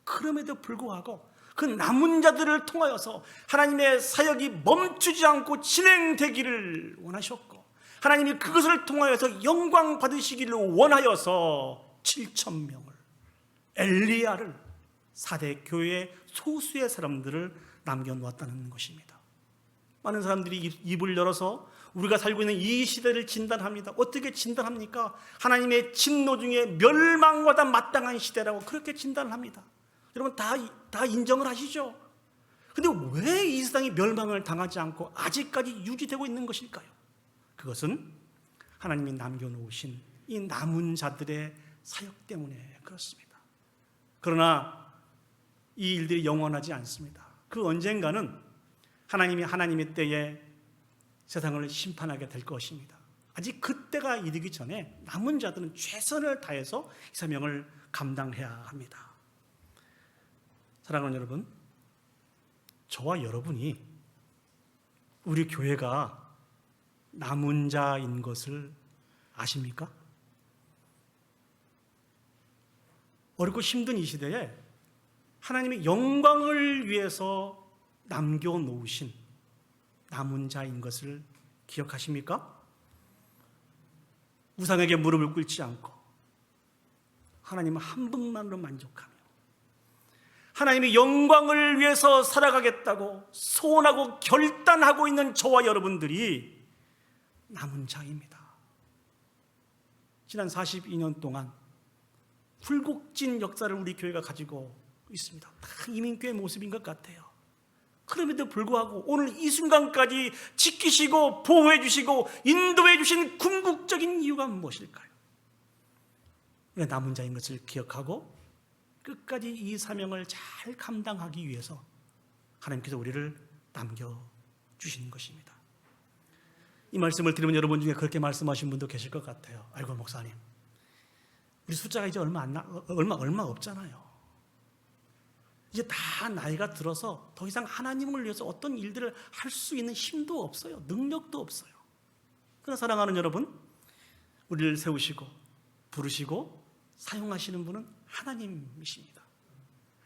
그럼에도 불구하고 그 남은 자들을 통하여서 하나님의 사역이 멈추지 않고 진행되기를 원하셨고 하나님이 그것을 통하여서 영광 받으시기를 원하여서 7,000명을 엘리야를 4대 교회의 소수의 사람들을 남겨놓았다는 것입니다. 많은 사람들이 입을 열어서 우리가 살고 있는 이 시대를 진단합니다. 어떻게 진단합니까? 하나님의 진노 중에 멸망보다 마땅한 시대라고 그렇게 진단을 합니다. 여러분 다 인정을 하시죠? 그런데 왜 이 세상이 멸망을 당하지 않고 아직까지 유지되고 있는 것일까요? 그것은 하나님이 남겨놓으신 이 남은 자들의 사역 때문에 그렇습니다. 그러나 이 일들이 영원하지 않습니다. 그 언젠가는 하나님이 하나님의 때에 세상을 심판하게 될 것입니다. 아직 그때가 이르기 전에 남은 자들은 최선을 다해서 이 사명을 감당해야 합니다. 사랑하는 여러분, 저와 여러분이 우리 교회가 남은 자인 것을 아십니까? 어렵고 힘든 이 시대에 하나님의 영광을 위해서 남겨놓으신 남은 자인 것을 기억하십니까? 우상에게 무릎을 꿇지 않고 하나님 한 분만으로 만족하며 하나님의 영광을 위해서 살아가겠다고 소원하고 결단하고 있는 저와 여러분들이 남은 자입니다. 지난 42년 동안 굴곡진 역사를 우리 교회가 가지고 있습니다. 다 이민교회 모습인 것 같아요. 그럼에도 불구하고 오늘 이 순간까지 지키시고 보호해 주시고 인도해 주신 궁극적인 이유가 무엇일까요? 우리가 남은 자인 것을 기억하고 끝까지 이 사명을 잘 감당하기 위해서 하나님께서 우리를 남겨주시는 것입니다. 이 말씀을 들으면 여러분 중에 그렇게 말씀하신 분도 계실 것 같아요. 아이고 목사님, 우리 숫자가 이제 얼마 없잖아요. 이제 다 나이가 들어서 더 이상 하나님을 위해서 어떤 일들을 할 수 있는 힘도 없어요. 능력도 없어요. 그러나 사랑하는 여러분, 우리를 세우시고 부르시고 사용하시는 분은 하나님이십니다.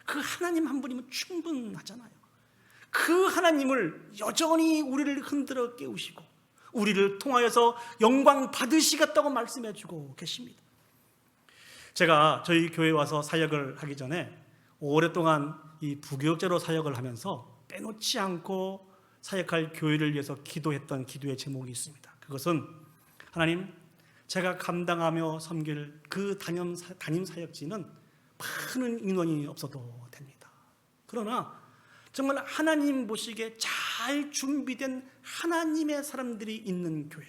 그 하나님 한 분이면 충분하잖아요. 그 하나님을 여전히 우리를 흔들어 깨우시고 우리를 통하여서 영광 받으시겠다고 말씀해 주고 계십니다. 제가 저희 교회에 와서 사역을 하기 전에 오랫동안 이 부교육자로 사역을 하면서 빼놓지 않고 사역할 교회를 위해서 기도했던 기도의 제목이 있습니다. 그것은 하나님, 제가 감당하며 섬길 그 담임 사역지는 많은 인원이 없어도 됩니다. 그러나 정말 하나님 보시기에 잘 준비된 하나님의 사람들이 있는 교회,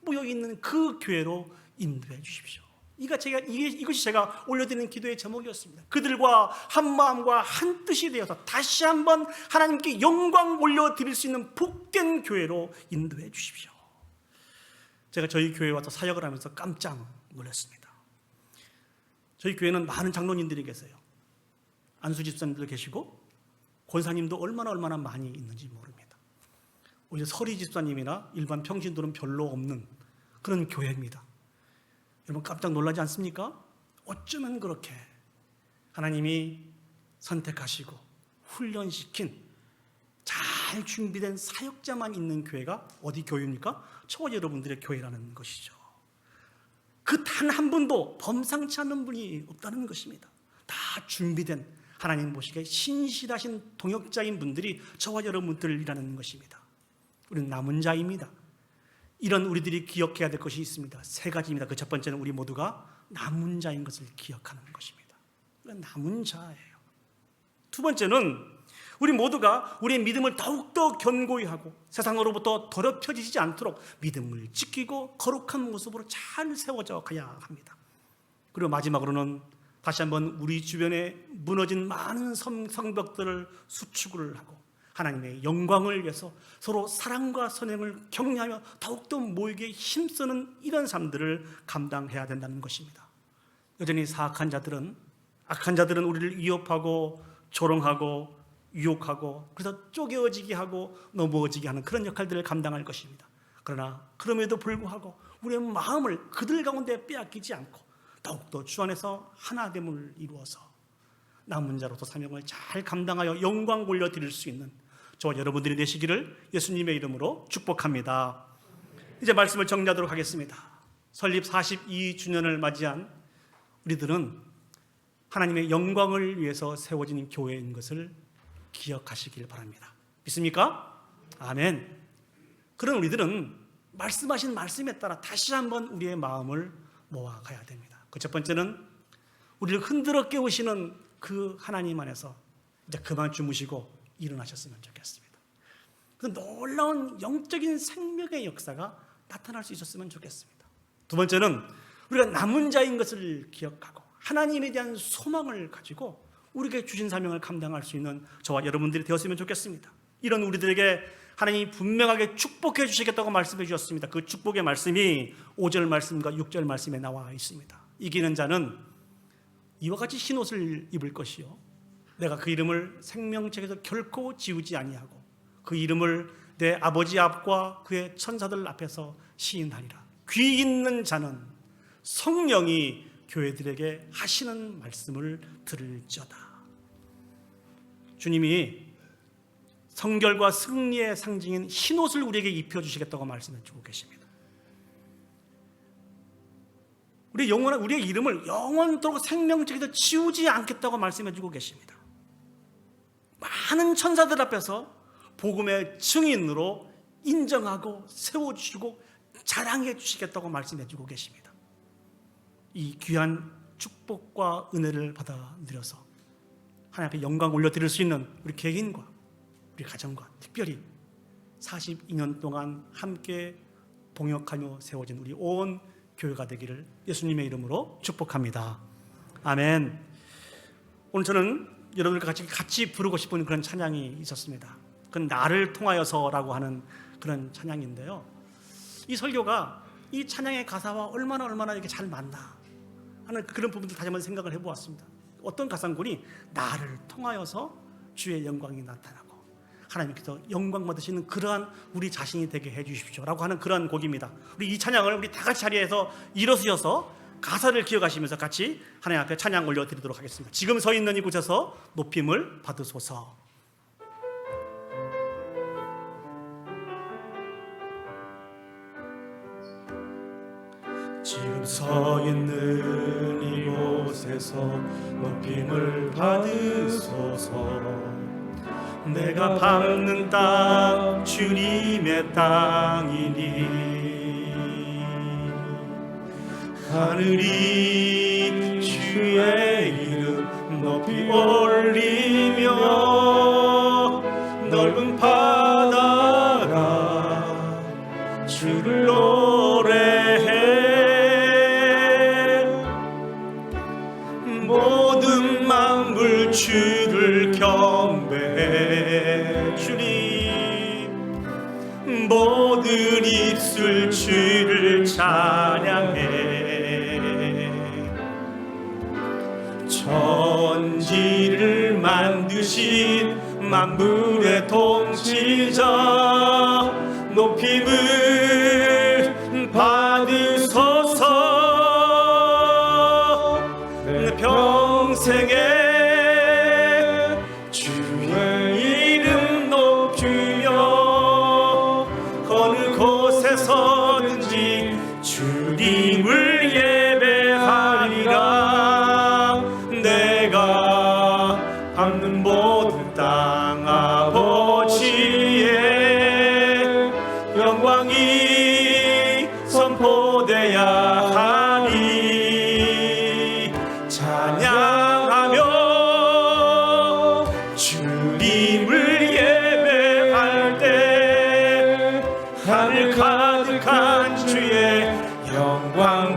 모여 있는 그 교회로 인도해 주십시오. 이것이 제가 올려드리는 기도의 제목이었습니다. 그들과 한 마음과 한 뜻이 되어서 다시 한번 하나님께 영광 올려드릴 수 있는 복된 교회로 인도해 주십시오. 제가 저희 교회에 와서 사역을 하면서 깜짝 놀랐습니다. 저희 교회는 많은 장로님들이 계세요. 안수 집사님도 계시고 권사님도 얼마나 많이 있는지 모릅니다. 오히려 서리 집사님이나 일반 평신도는 별로 없는 그런 교회입니다. 여러분 깜짝 놀라지 않습니까? 어쩌면 그렇게 하나님이 선택하시고 훈련시킨 잘 준비된 사역자만 있는 교회가 어디 교회입니까? 저와 여러분들의 교회라는 것이죠. 그 단 한 분도 범상치 않은 분이 없다는 것입니다. 다 준비된 하나님 보시기에 신실하신 동역자인 분들이 저와 여러분들이라는 것입니다. 우리는 남은 자입니다. 이런 우리들이 기억해야 될 것이 있습니다. 3가지입니다. 그 첫 번째는 우리 모두가 남은 자인 것을 기억하는 것입니다. 남은 자예요. 두 번째는 우리 모두가 우리의 믿음을 더욱더 견고히 하고 세상으로부터 더럽혀지지 않도록 믿음을 지키고 거룩한 모습으로 잘 세워져 가야 합니다. 그리고 마지막으로는 다시 한번 우리 주변에 무너진 많은 성벽들을 수축을 하고 하나님의 영광을 위해서 서로 사랑과 선행을 격려하며 더욱더 모이게 힘쓰는 이런 삶들을 감당해야 된다는 것입니다. 여전히 악한 자들은 우리를 위협하고 조롱하고 유혹하고 그래서 쪼개어지게 하고 넘어지게 하는 그런 역할들을 감당할 것입니다. 그러나 그럼에도 불구하고 우리의 마음을 그들 가운데 빼앗기지 않고 더욱더 주 안에서 하나됨을 이루어서 남은 자로서 사명을 잘 감당하여 영광 올려드릴 수 있는 저와 여러분들이 되시기를 예수님의 이름으로 축복합니다. 이제 말씀을 정리하도록 하겠습니다. 설립 42주년을 맞이한 우리들은 하나님의 영광을 위해서 세워진 교회인 것을 기억하시길 바랍니다. 믿습니까? 아멘. 그런 우리들은 말씀하신 말씀에 따라 다시 한번 우리의 마음을 모아가야 됩니다. 그 첫 번째는 우리를 흔들어 깨우시는 그 하나님 안에서 이제 그만 주무시고 일어나셨으면 좋겠습니다. 그 놀라운 영적인 생명의 역사가 나타날 수 있었으면 좋겠습니다. 두 번째는 우리가 남은 자인 것을 기억하고 하나님에 대한 소망을 가지고 우리에게 주신 사명을 감당할 수 있는 저와 여러분들이 되었으면 좋겠습니다. 이런 우리들에게 하나님이 분명하게 축복해 주시겠다고 말씀해 주셨습니다. 그 축복의 말씀이 5절 말씀과 6절 말씀에 나와 있습니다. 이기는 자는 이와 같이 흰 옷을 입을 것이요 내가 그 이름을 생명책에서 결코 지우지 아니하고 그 이름을 내 아버지 앞과 그의 천사들 앞에서 시인하리라. 귀 있는 자는 성령이 교회들에게 하시는 말씀을 들을지어다. 주님이 성결과 승리의 상징인 흰옷을 우리에게 입혀주시겠다고 말씀해 주고 계십니다. 우리의 이름을 영원토록 생명책에서 지우지 않겠다고 말씀해 주고 계십니다. 많은 천사들 앞에서 복음의 증인으로 인정하고 세워주시고 자랑해 주시겠다고 말씀해 주고 계십니다. 이 귀한 축복과 은혜를 받아 들여서 하나님 앞에 영광 올려드릴 수 있는 우리 개인과 우리 가정과 특별히 42년 동안 함께 봉역하며 세워진 우리 온 교회가 되기를 예수님의 이름으로 축복합니다. 아멘. 오늘 저는 여러분들과 같이 부르고 싶은 그런 찬양이 있었습니다. 그건 나를 통하여서라고 하는 그런 찬양인데요. 이 설교가 이 찬양의 가사와 얼마나 이렇게 잘 맞나 하는 그런 부분들 다시 한번 생각을 해보았습니다. 어떤 가사군이 나를 통하여서 주의 영광이 나타나고 하나님께서 영광 받으시는 그러한 우리 자신이 되게 해주십시오 라고 하는 그러한 곡입니다. 우리 이 찬양을 우리 다 같이 자리에서 일어서셔서 가사를 기억하시면서 같이 하나님 앞에 찬양 올려드리도록 하겠습니다. 지금 서 있는 이곳에서 높임을 받으소서. 지금 서 있는 이곳에서 높임을 받으소서. 내가 밟는 땅 주님의 땅이니 하늘이 주의 이름 높이 올리며 넓은 바다가 주를 노래해 모든 만물 주를 경배해 주님 모든 입술 주를 찬양해 천지를 만드신 만물의 통치자 높임을 받으소서. 평생에 주의 이름 높이며 어느 곳에서든지 주님을 예배하리라. 내가 밟는 모든 땅 아버지의 영광이 선포돼야 하니 찬양하며 주님을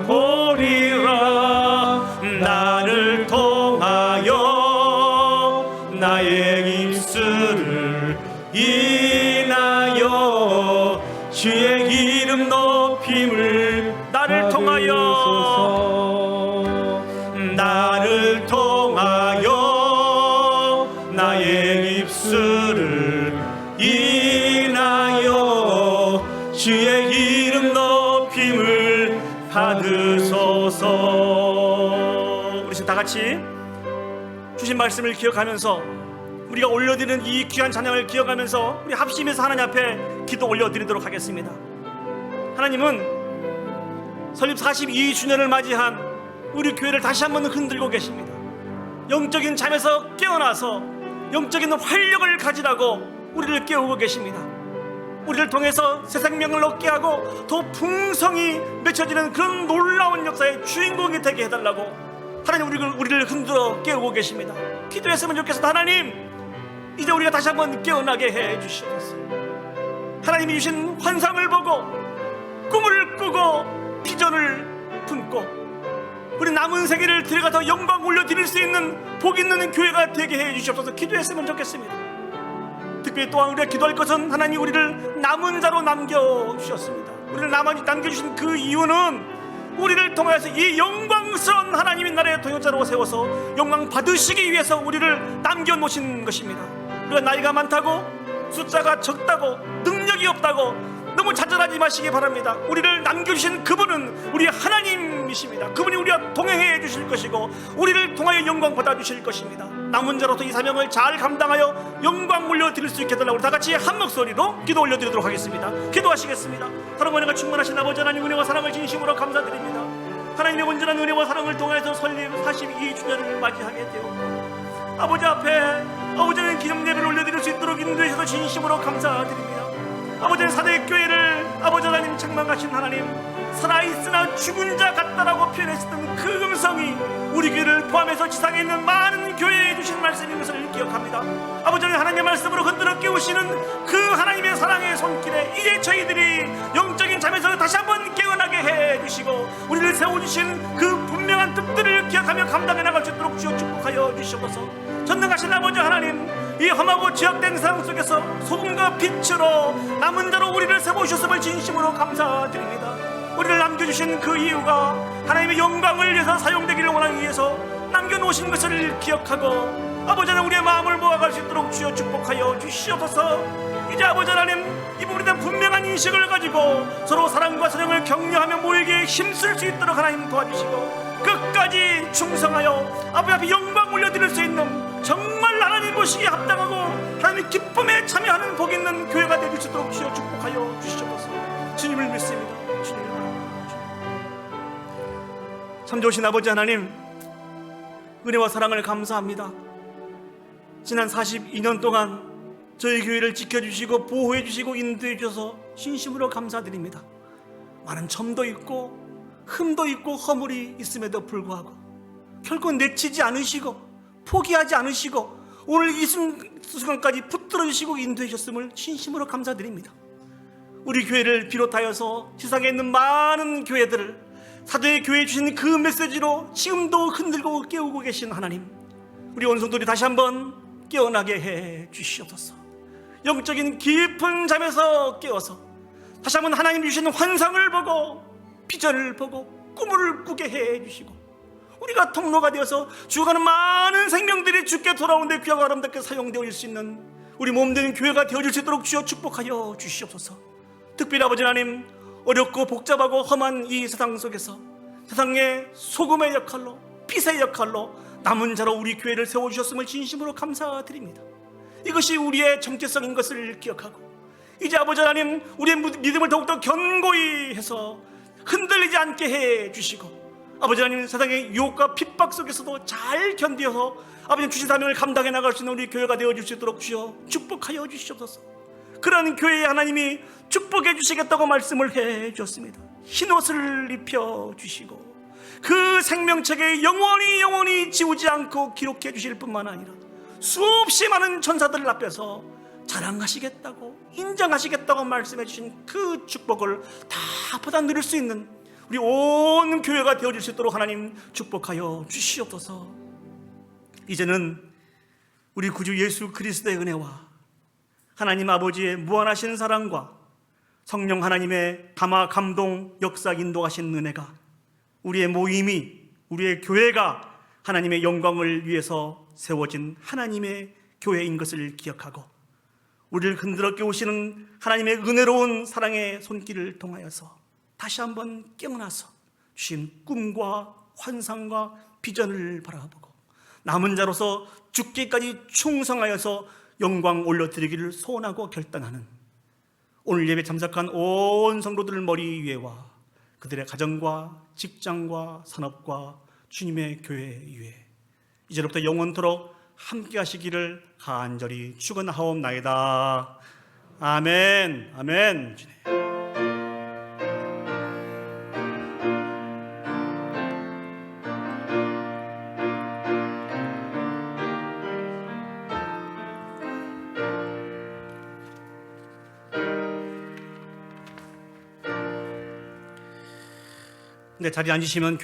보리라. 나를 통하여 나의 입술을 인하여 주의 이름 높임을. 나를 통하여 나의 입술을 인하여 주의 이름 높임을 받으소서. 우리 다 같이 주신 말씀을 기억하면서, 우리가 올려드리는 이 귀한 찬양을 기억하면서 우리 합심해서 하나님 앞에 기도 올려드리도록 하겠습니다. 하나님은 설립 42주년을 맞이한 우리 교회를 다시 한번 흔들고 계십니다. 영적인 잠에서 깨어나서 영적인 활력을 가지라고 우리를 깨우고 계십니다. 우리를 통해서 새 생명을 얻게 하고 더 풍성히 맺혀지는 그런 놀라운 역사의 주인공이 되게 해달라고 하나님 우리를 흔들어 깨우고 계십니다. 기도했으면 좋겠습니다. 하나님, 이제 우리가 다시 한번 깨어나게 해 주시옵소서. 하나님이 주신 환상을 보고 꿈을 꾸고 비전을 품고 우리 남은 세계를 들어가서 영광 올려드릴 수 있는 복 있는 교회가 되게 해 주시옵소서. 기도했으면 좋겠습니다. 특별히 또한 우리가 기도할 것은, 하나님 우리를 남은 자로 남겨주셨습니다. 우리를 남겨주신 그 이유는 우리를 통해서 이 영광스러운 하나님의 나라의 동역자로 세워서 영광 받으시기 위해서 우리를 남겨놓으신 것입니다. 우리가 나이가 많다고, 숫자가 적다고, 능력이 없다고 너무 좌절하지 마시기 바랍니다. 우리를 남겨주신 그분은 우리 하나님이십니다. 그분이 우리와 동행해 주실 것이고 우리를 통하여 영광 받아주실 것입니다. 남은 자로서 이 사명을 잘 감당하여 영광 올려드릴 수 있게 해달라고 우리 다같이 한 목소리로 기도 올려드리도록 하겠습니다. 기도하시겠습니다. 사랑과 은혜가 충만하신 아버지 하나님, 은혜와 사랑을 진심으로 감사드립니다. 하나님의 온전한 은혜와 사랑을 통해서 설립 42주년을 맞이하게 되었고 아버지 앞에 아버지는 기념 예배를 올려드릴 수 있도록 인도해 주셔서 진심으로 감사드립니다. 아버지는 사대교회를 아버지 하나님 책망하신 하나님, 살아있으나 죽은 자 같다라고 표현했었던 그 음성이 우리 교회를 포함해서 지상에 있는 많은 교회에 주신 말씀인 것을 기억합니다. 아버지는 하나님의 말씀으로 흔들어 깨우시는 그 하나님의 사랑의 손길에 이제 저희들이 영적인 잠에서 다시 한번 깨어나게 해주시고 우리를 세워주신 그 분명한 뜻들을 기억하며 감당해 나갈 수 있도록 주여 축복하여 주시옵소서. 전능하신 아버지 하나님, 이 험하고 죄악된 세상 속에서 소금과 빛으로 남은 자로 우리를 세워주셨음을 진심으로 감사드립니다. 우리를 남겨주신 그 이유가 하나님의 영광을 위해서 사용되기를 원하기 위해서 남겨놓으신 것을 기억하고 아버지 하나님, 우리의 마음을 모아갈 수 있도록 주여 축복하여 주시옵소서. 이제 아버지 하나님, 이 부분에 대한 분명한 인식을 가지고 서로 사랑과 사랑을 격려하며 모이기에 힘쓸 수 있도록 하나님 도와주시고 끝까지 충성하여 아버지 앞에 영광 올려드릴 수 있는 정말 하나님 보시기에 합당하고 하나님의 기쁨에 참여하는 복 있는 교회가 되실 수 있도록 주여 축복하여 주시옵소서. 주님을 믿습니다. 주님을 바랍니다. 참 좋으신 아버지 하나님, 은혜와 사랑을 감사합니다. 지난 42년 동안 저희 교회를 지켜주시고 보호해주시고 인도해주셔서 진심으로 감사드립니다. 많은 점도 있고 흠도 있고 허물이 있음에도 불구하고 결코 내치지 않으시고 포기하지 않으시고 오늘 이 순간까지 붙들어주시고 인도해주셨음을 진심으로 감사드립니다. 우리 교회를 비롯하여서 세상에 있는 많은 교회들을 사도의 교회에 주신 그 메시지로 지금도 흔들고 깨우고 계신 하나님, 우리 원성들이 다시 한번 깨어나게 해 주시옵소서. 영적인 깊은 잠에서 깨어서 다시 한번 하나님이 주시는 환상을 보고 비전을 보고 꿈을 꾸게 해 주시고 우리가 통로가 되어서 죽어가는 많은 생명들이 주께 돌아오는데 귀하고 아름답게 사용되어질 수 있는 우리 몸된 교회가 되어질 수 있도록 주여 축복하여 주시옵소서. 특별히 아버지 하나님, 어렵고 복잡하고 험한 이 세상 속에서 세상의 소금의 역할로 빛의 역할로 남은 자로 우리 교회를 세워주셨음을 진심으로 감사드립니다. 이것이 우리의 정체성인 것을 기억하고 이제 아버지 하나님, 우리의 믿음을 더욱더 견고히 해서 흔들리지 않게 해주시고 아버지 하나님, 세상의 유혹과 핍박 속에서도 잘 견디어서 아버지 주신 사명을 감당해 나갈 수 있는 우리 교회가 되어줄 수 있도록 주여 축복하여 주시옵소서. 그런 교회에 하나님이 축복해 주시겠다고 말씀을 해 주셨습니다. 흰옷을 입혀 주시고 그 생명책에 영원히 지우지 않고 기록해 주실 뿐만 아니라 수없이 많은 천사들 앞에서 자랑하시겠다고 인정하시겠다고 말씀해 주신 그 축복을 다 받아 누릴 수 있는 우리 온 교회가 되어질 수 있도록 하나님 축복하여 주시옵소서. 이제는 우리 구주 예수 그리스도의 은혜와 하나님 아버지의 무한하신 사랑과 성령 하나님의 감화 감동 역사 인도하신 은혜가 우리의 모임이, 우리의 교회가 하나님의 영광을 위해서 세워진 하나님의 교회인 것을 기억하고 우리를 흔들어 깨우시는 하나님의 은혜로운 사랑의 손길을 통하여서 다시 한번 깨어나서 주신 꿈과 환상과 비전을 바라보고 남은 자로서 죽기까지 충성하여서 영광 올려드리기를 소원하고 결단하는 오늘 예배 참석한 온 성도들 머리 위에와 그들의 가정과 직장과 산업과 주님의 교회 위에 이제부터 영원토록 함께 하시기를 간절히 축원하옵나이다. 아멘. 아멘. 네, 자리에 앉으시면 교회